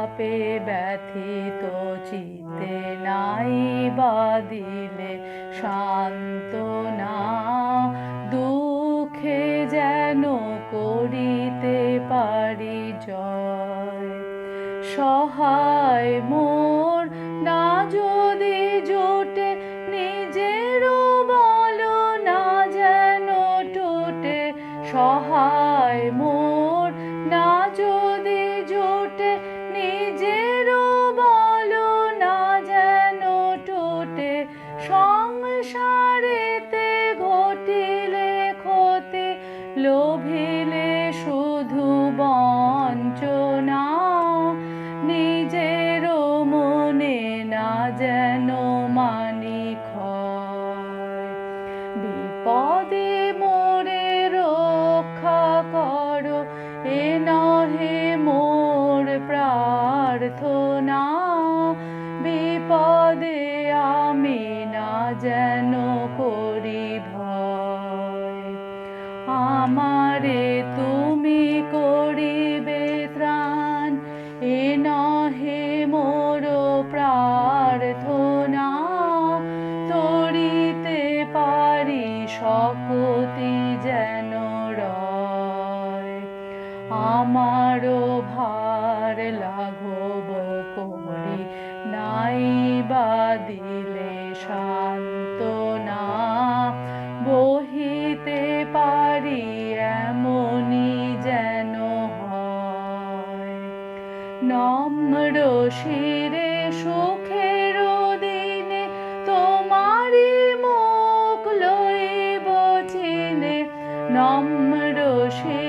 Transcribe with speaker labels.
Speaker 1: তাপে ব্যথিত চিত্তে নাই বা দিলে সান্ত্বনা, দুঃখে যেন করিতে পারি জয়। সহায় মোর না যদি জোটে, নিজেরও বল না যেন টোটে। সহায় মোর না যদি জোটে, নিজেরও বল না যেন টোটে। সংসারেতে ঘটিলে ক্ষতি, লোভিলে শুধু বঞ্চনা, নিজেরও মনে না যেন মানি ক্ষয়। বিপদে মোরে রক্ষা করো, এ নহে মোর প্রার্থনা। বিপদে আমি না যেন করি ভয়। আমারে তুমি করিবে ত্রাণ, এ নহে মোর প্রার্থনা। তরিতে পারি শক্তি যেন রয়। আমারও ভার লাঘব করি, নাই বা দিলে সান্ত্বনা। বহিতে পারি এমনি যেন হয়। নম্র শিরে সুখের দিনে তোমারি মুখ লইব চিনে। নম্র শিরে